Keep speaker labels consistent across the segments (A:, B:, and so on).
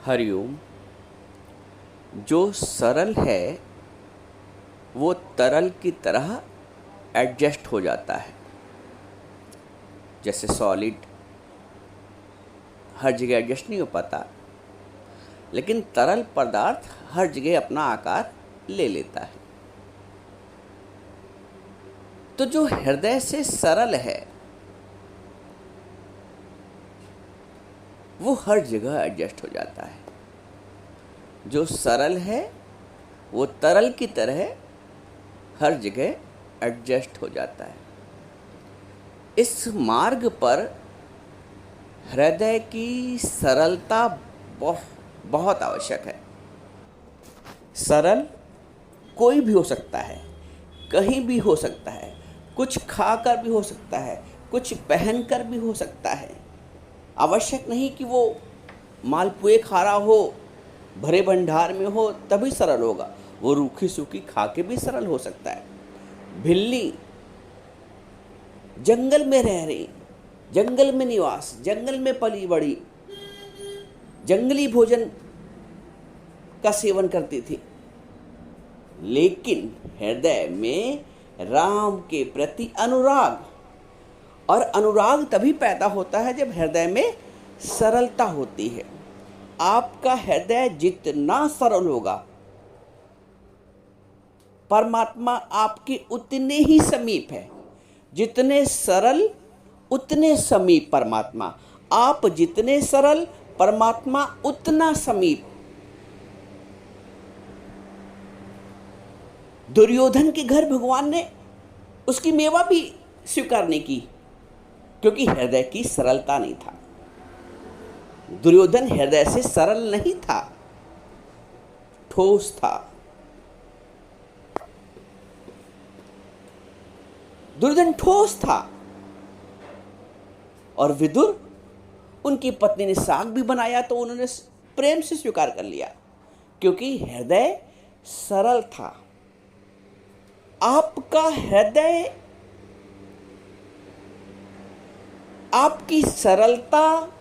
A: हरिओम। जो सरल है वो तरल की तरह एडजस्ट हो जाता है। जैसे सॉलिड हर जगह एडजस्ट नहीं हो पाता, लेकिन तरल पदार्थ हर जगह अपना आकार ले लेता है। तो जो हृदय से सरल है वो हर जगह एडजस्ट हो जाता है। जो सरल है वो तरल की तरह हर जगह एडजस्ट हो जाता है। इस मार्ग पर हृदय की सरलता बहुत आवश्यक है। सरल कोई भी हो सकता है, कहीं भी हो सकता है, कुछ खाकर भी हो सकता है, कुछ पहनकर भी हो सकता है। आवश्यक नहीं कि वो मालपुए खा रहा हो, भरे भंडार में हो तभी सरल होगा। वो रूखी सूखी खा के भी सरल हो सकता है। बिल्ली जंगल में रह रही, जंगल में निवास, जंगल में पली बड़ी, जंगली भोजन का सेवन करती थी, लेकिन हृदय में राम के प्रति अनुराग, और अनुराग तभी पैदा होता है जब हृदय में सरलता होती है। आपका हृदय जितना सरल होगा, परमात्मा आपके उतने ही समीप है। जितने सरल उतने समीप परमात्मा, आप जितने सरल परमात्मा उतना समीप। दुर्योधन के घर भगवान ने उसकी मेवा भी स्वीकार नहीं की, क्योंकि हृदय की सरलता नहीं था। दुर्योधन हृदय से सरल नहीं था, ठोस था। दुर्योधन ठोस था। और विदुर, उनकी पत्नी ने साग भी बनाया तो उन्होंने प्रेम से स्वीकार कर लिया, क्योंकि हृदय सरल था। आपका हृदय, आपकी सरलता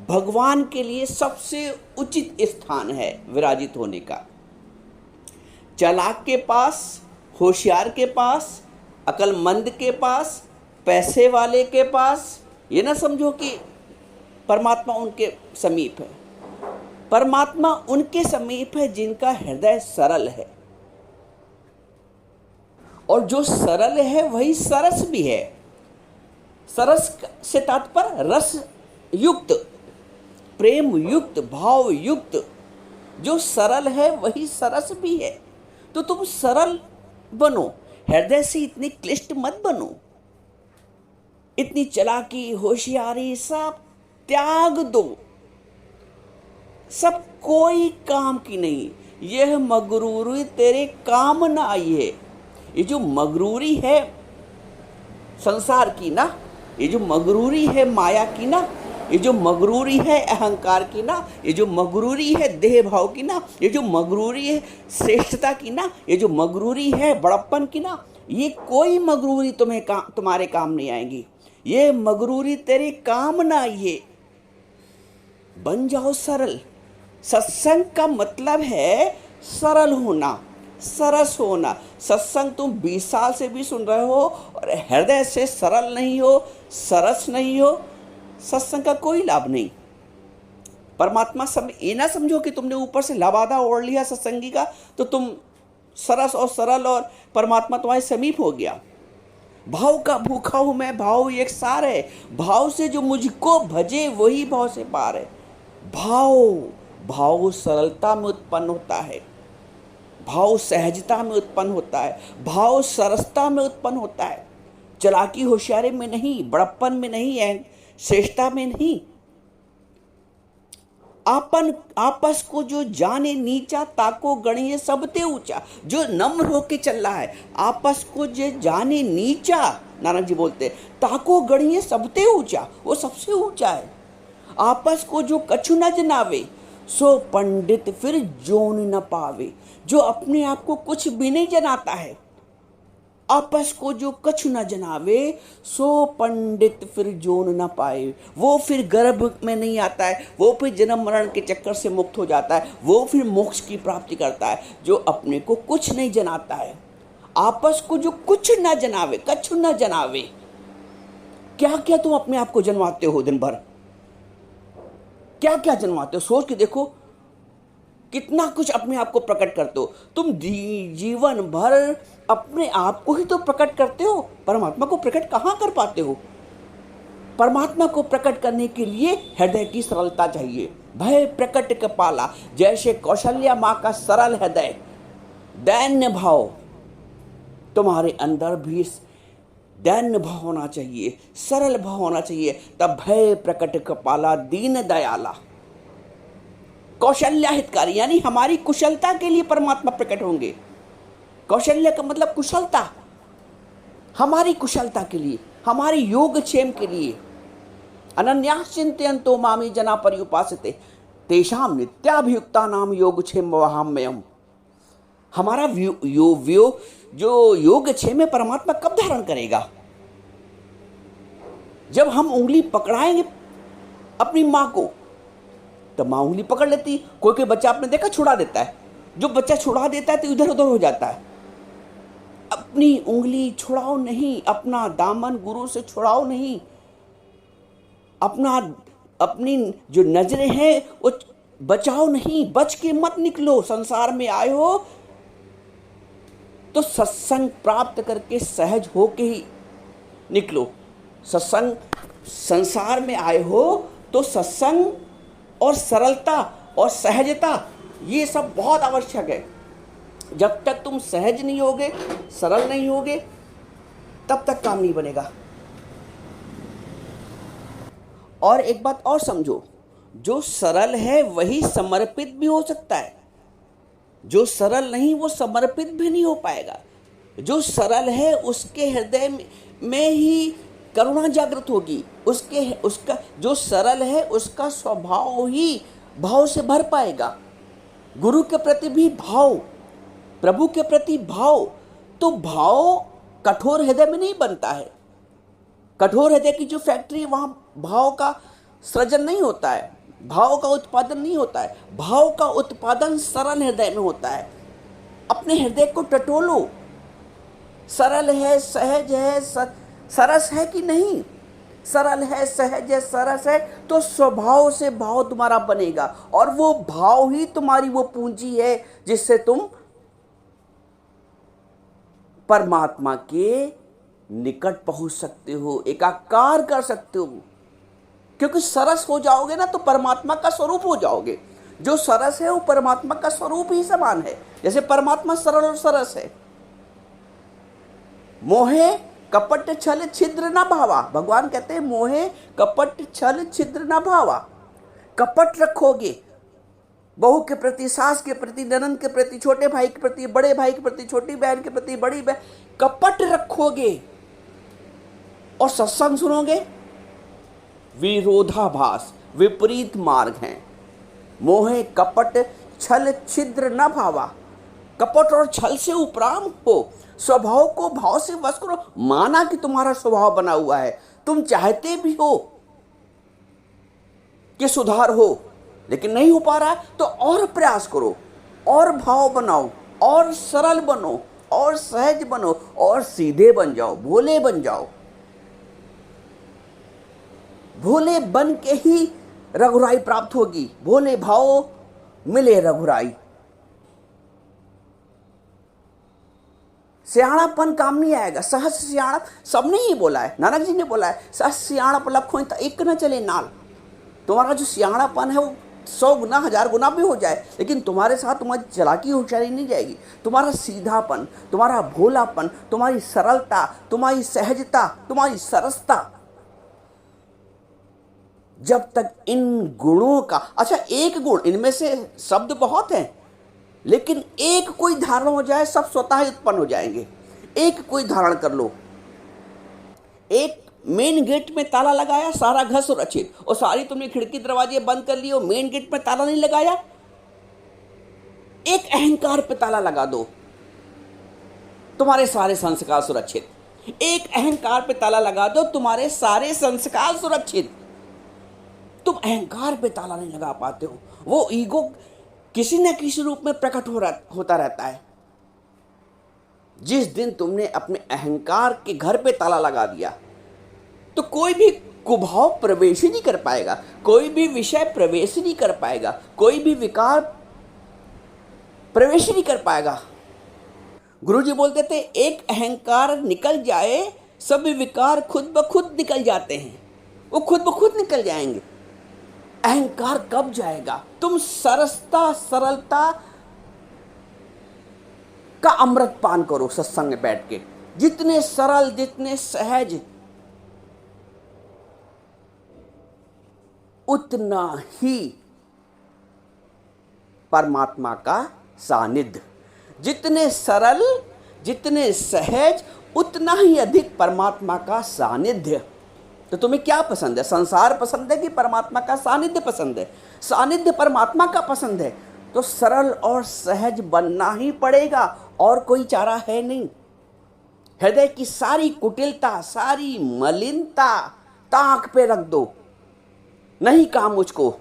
A: भगवान के लिए सबसे उचित स्थान है विराजित होने का। चालाक के पास, होशियार के पास, अक्लमंद के पास, पैसे वाले के पास, ये ना समझो कि परमात्मा उनके समीप है। परमात्मा उनके समीप है जिनका हृदय सरल है। और जो सरल है वही सरस भी है। सरस से तात्पर्य रस युक्त, प्रेम युक्त, भाव युक्त। जो सरल है वही सरस भी है। तो तुम सरल बनो, हृदय से इतनी क्लिष्ट मत बनो। इतनी चालाकी, होशियारी सब त्याग दो। सब कोई काम की नहीं। यह मगरूरी तेरे काम न आई है। ये जो मगरूरी है संसार की ना, ये जो मगरूरी है माया की ना, ये जो मगरूरी है अहंकार की ना, ये जो मगरूरी है देह भाव की ना, ये जो मगरूरी है श्रेष्ठता की ना, ये जो मगरूरी है बड़प्पन की ना, ये कोई मगरूरी तुम्हारे काम नहीं आएगी। ये मगरूरी तेरे काम ना आई है। बन जाओ सरल। सत्संग का मतलब है सरल होना, सरस होना। सत्संग तुम 20 साल से भी सुन रहे हो और हृदय से सरल नहीं हो, सरस नहीं हो, सत्संग का कोई लाभ नहीं। परमात्मा सब ये ना समझो कि तुमने ऊपर से लबादा ओढ़ लिया सत्संगी का तो तुम सरस और सरल और परमात्मा तुम्हारे समीप हो गया। भाव का भूखा हूं मैं, भाव एक सार है। भाव से जो मुझको भजे वही भाव से पार है। भाव सरलता में उत्पन्न होता है, भाव सहजता में उत्पन्न होता है, भाव सरसता में उत्पन्न होता है। चालाकी होशियारी में नहीं, बड़प्पन में नहीं है, श्रेष्ठता में नहीं। आपस को जो जाने नीचा, ताको गणिये सबते ऊंचा। जो नम्र होके चल रहा है, आपस को जो जाने नीचा, नारायण जी बोलते, ताको गणिये सबते ऊंचा, वो सबसे ऊंचा है। आपस को जो कछु न जनावे, सो पंडित फिर जोन न पावे। जो अपने आप को कुछ भी नहीं जनाता है, आपस को जो कछु न जनावे, सो पंडित फिर जोन न पाए। वो फिर गर्भ में नहीं आता है, वो फिर जन्म मरण के चक्कर से मुक्त हो जाता है, वो फिर मोक्ष की प्राप्ति करता है जो अपने को कुछ नहीं जनाता है। आपस को जो कुछ न जनावे, कछु न जनावे। क्या क्या तुम अपने आप को जन्माते हो दिन भर, क्या क्या जन्माते हो, सोच के देखो। कितना कुछ अपने आप को प्रकट करते हो तुम। जीवन भर अपने आप को ही तो प्रकट करते हो, परमात्मा को प्रकट कहाँ कर पाते हो। परमात्मा को प्रकट करने के लिए हृदय की सरलता चाहिए। भय प्रकट कपाला, जैसे कौशल्या माँ का सरल हृदय, दैन्य भाव, तुम्हारे अंदर भी दैन्य भाव होना चाहिए, सरल भाव होना चाहिए। तब भय प्रकट कपाला दीन दयाला, कौशल्या हितकारी, यानी हमारी कुशलता के लिए परमात्मा प्रकट होंगे। कौशल्य का मतलब कुशलता, हमारी कुशलता के लिए, हमारी योगक्षेम के लिए। अनन्यास चिंतयन्तो मामी जना पर्युपासते तेषां नित्याभियुक्ता नाम योगक्षेम वहाम्यहम्। हमारा जो योगक्षेम है परमात्मा कब धारण करेगा? जब हम उंगली पकड़ाएंगे अपनी माँ को, तब माँ उंगली पकड़ लेती। कोई बच्चा आपने देखा छुड़ा देता है, जो बच्चा छुड़ा देता है तो इधर उधर हो जाता है। अपनी उंगली छुड़ाओ नहीं, अपना दामन गुरु से छुड़ाओ नहीं, अपनी जो नजरें हैं वो बचाओ नहीं, बच के मत निकलो। संसार में आए हो तो सत्संग प्राप्त करके सहज हो के ही निकलो। सत्संग, संसार में आए हो तो सत्संग और सरलता और सहजता, ये सब बहुत आवश्यक है। जब तक तुम सहज नहीं होगे, सरल नहीं होगे, तब तक काम नहीं बनेगा। और एक बात और समझो, जो सरल है वही समर्पित भी हो सकता है, जो सरल नहीं वो समर्पित भी नहीं हो पाएगा। जो सरल है उसके हृदय में ही करुणा जागृत होगी, उसका जो सरल है उसका स्वभाव ही भाव से भर पाएगा। गुरु के प्रति भी भाव, प्रभु के प्रति भाव। तो भाव कठोर हृदय में नहीं बनता है। कठोर हृदय की जो फैक्ट्री, वहां भाव का सृजन नहीं होता है, भाव का उत्पादन नहीं होता है। भाव का उत्पादन सरल हृदय में होता है। अपने हृदय को टटोलो, सरल है, सहज है, सरस है कि नहीं। सरल है, सहज है, सरस है तो स्वभाव से भाव तुम्हारा बनेगा, और वो भाव ही तुम्हारी वो पूंजी है जिससे तुम परमात्मा के निकट पहुंच सकते हो, एकाकार कर सकते हो। क्योंकि सरस हो जाओगे ना तो परमात्मा का स्वरूप हो जाओगे। जो सरस है वो परमात्मा का स्वरूप ही समान है, जैसे परमात्मा सरल और सरस है। मोहे कपट छल छिद्र न भावा, भगवान कहते हैं मोहे कपट छल छिद्र न भावा। कपट रखोगे बहू के प्रति, सास के प्रति, ननद के प्रति, छोटे भाई के प्रति, बड़े भाई के प्रति, छोटी बहन के प्रति, बड़ी बहन, कपट रखोगे और सत्संग सुनोगे, विरोधाभास, विपरीत मार्ग हैं। मोहे कपट छल छिद्र न भावा, कपट और छल से उपराम हो, स्वभाव को भाव से वश करो। माना कि तुम्हारा स्वभाव बना हुआ है, तुम चाहते भी हो कि सुधार हो, लेकिन नहीं हो पा रहा तो और प्रयास करो, और भाव बनाओ, और सरल बनो, और सहज बनो, और सीधे बन जाओ, भोले बन जाओ। भोले बन के ही रघुराई प्राप्त होगी। भोले भाव मिले रघुराई। सियाणापन काम नहीं आएगा। सहज सियाणा सबने ही बोला है, नानक जी ने बोला है, सहज सियाणप लखों एक न चले नाल। तुम्हारा जो सियाणापन है वो 100 गुना 1000 गुना भी हो जाए, लेकिन तुम्हारे साथ तुम्हारी चालाकी होशियारी नहीं जाएगी। तुम्हारा सीधापन, तुम्हारा भोलापन, तुम्हारी सरलता, तुम्हारी सहजता, तुम्हारी सरसता, जब तक इन गुणों का, अच्छा एक गुण, इनमें से शब्द बहुत हैं, लेकिन एक कोई धारण हो जाए सब स्वतः ही उत्पन्न हो जाएंगे। एक कोई धारण कर लो। एक मेन गेट में ताला लगाया, सारा घर सुरक्षित, और सारी तुमने खिड़की दरवाजे बंद कर लिए, मेन गेट में ताला नहीं लगाया। एक अहंकार पे ताला लगा दो, तुम्हारे सारे संस्कार सुरक्षित। एक अहंकार पे ताला लगा दो, तुम्हारे सारे संस्कार सुरक्षित। तुम अहंकार पे ताला नहीं लगा पाते हो, वो ईगो किसी न किसी रूप में प्रकट होता रहता है। जिस दिन तुमने अपने अहंकार के घर पे ताला लगा दिया तो कोई भी कुभाव प्रवेश ही नहीं कर पाएगा, कोई भी विषय प्रवेश नहीं कर पाएगा, कोई भी विकार प्रवेश नहीं कर पाएगा। गुरुजी बोलते थे एक अहंकार निकल जाए सभी विकार खुद ब खुद निकल जाते हैं, वो खुद ब खुद निकल जाएंगे। अहंकार कब जाएगा? तुम सरसता सरलता का अमृत पान करो सत्संग में बैठ के। जितने सरल, जितने सहज, उतना ही परमात्मा का सानिध्य। जितने सरल, जितने सहज, उतना ही अधिक परमात्मा का सानिध्य। तो तुम्हें क्या पसंद है? संसार पसंद है कि परमात्मा का सानिध्य पसंद है? सानिध्य परमात्मा का पसंद है तो सरल और सहज बनना ही पड़ेगा, और कोई चारा है नहीं। हृदय की सारी कुटिलता, सारी मलिनता ताक पे रख दो। नहीं काम मुझको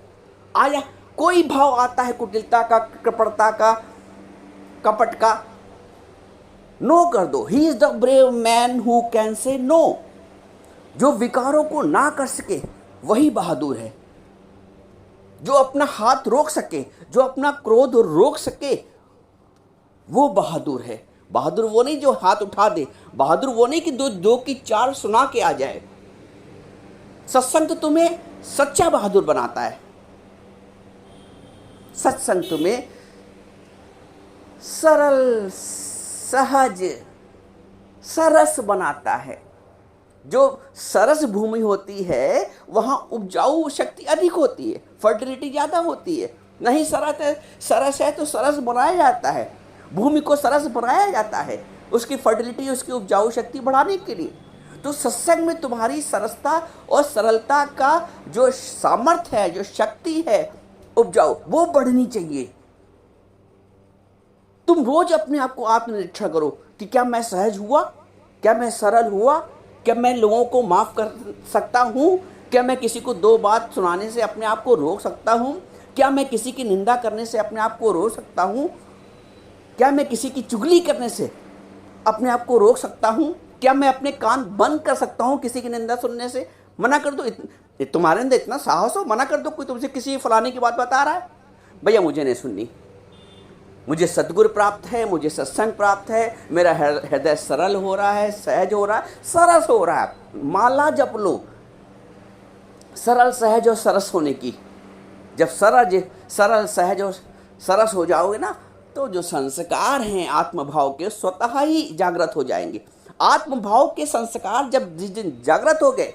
A: आया, कोई भाव आता है कुटिलता का, कृपणता का, कपट का, नो कर दो। He is the brave man who can say no. जो विकारों को ना कर सके वही बहादुर है। जो अपना हाथ रोक सके, जो अपना क्रोध रोक सके, वो बहादुर है। बहादुर वो नहीं जो हाथ उठा दे, बहादुर वो नहीं कि दो की चार सुना के आ जाए। सत्संग तो तुम्हें सच्चा बहादुर बनाता है। सत्संग तुम्हें सरल, सहज, सरस बनाता है। जो सरस भूमि होती है वहां उपजाऊ शक्ति अधिक होती है, फर्टिलिटी ज्यादा होती है। नहीं सरस है तो सरस बनाया जाता है, भूमि को सरस बनाया जाता है उसकी फर्टिलिटी, उसकी उपजाऊ शक्ति बढ़ाने के लिए। तो सत्संग में तुम्हारी सरसता और सरलता का जो सामर्थ्य है, जो शक्ति है उपजाऊ, वो बढ़नी चाहिए। तुम रोज अपने आप को आत्मनिरीक्षण करो कि क्या मैं सहज हुआ, क्या मैं सरल हुआ, क्या मैं लोगों को माफ कर सकता हूं, क्या मैं किसी को दो बात सुनाने से अपने आप को रोक सकता हूं, क्या मैं किसी की निंदा करने से अपने आप को रोक सकता हूं, क्या मैं किसी की चुगली करने से अपने आप को रोक सकता हूं, क्या मैं अपने कान बंद कर सकता हूं किसी की निंदा सुनने से? मना कर दो। तुम्हारे अंदर इतना साहस हो, मना कर दो। कोई तुमसे किसी फलाने की बात बता रहा है, भैया मुझे नहीं सुननी, मुझे सद्गुरु प्राप्त है, मुझे सत्संग प्राप्त है, मेरा हृदय सरल हो रहा है, सहज हो रहा है, सरस हो रहा है। माला जप लो सरल, सहज और सरस होने की। जब सरल, सहज और सरस हो जाओगे ना, तो जो संस्कार हैं आत्मभाव के स्वतः ही जागृत हो जाएंगे। आत्मभाव के संस्कार जब जिस दिन जागृत हो गए,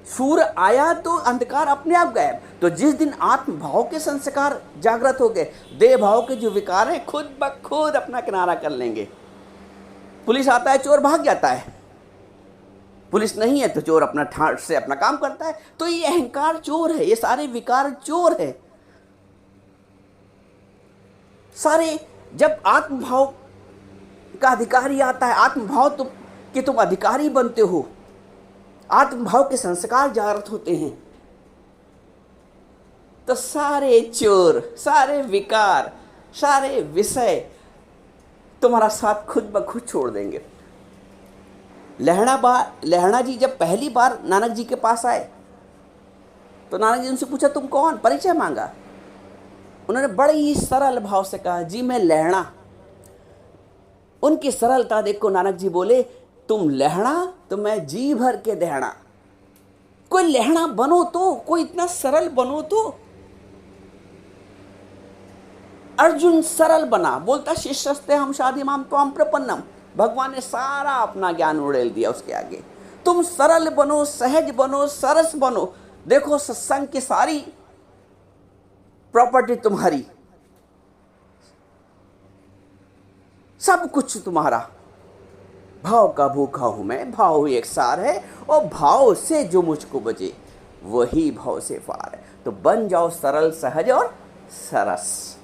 A: सूर्य आया तो अंधकार अपने आप गायब। तो जिस दिन आत्मभाव के संस्कार जागृत हो गए, देह भाव के जो विकार हैं खुद ब खुद अपना किनारा कर लेंगे। पुलिस आता है, चोर भाग जाता है। पुलिस नहीं है तो चोर अपना ठाठ से अपना काम करता है। तो ये अहंकार चोर है, ये सारे विकार चोर है सारे। जब आत्मभाव का अधिकारी आता है, आत्मभाव तुम अधिकारी बनते हो, आत्मभाव के संस्कार जागृत होते हैं, तो सारे चोर, सारे विकार, सारे विषय तुम्हारा साथ खुद ब खुद छोड़ देंगे। लहणा जी जब पहली बार नानक जी के पास आए तो नानक जी उनसे पूछा तुम कौन, परिचय मांगा। उन्होंने बड़े ही सरल भाव से कहा जी मैं लहणा। उनकी सरलता देखो, नानक जी बोले तुम लहणा तो मैं जी भर के दहना। कोई लहणा बनो तो, कोई इतना सरल बनो तो। अर्जुन सरल बना, बोलता शिष्यस्ते हम शादी माम त्वाम प्रपन्नम। भगवान ने सारा अपना ज्ञान उड़ेल दिया उसके आगे। तुम सरल बनो, सहज बनो, सरस बनो। देखो सत्संग की सारी प्रॉपर्टी तुम्हारी, सब कुछ तुम्हारा। भाव का भूखा हूं मैं, भाव ही एक सार है, और भाव से जो मुझको बचे वही भाव से पार है। तो बन जाओ सरल, सहज और सरस।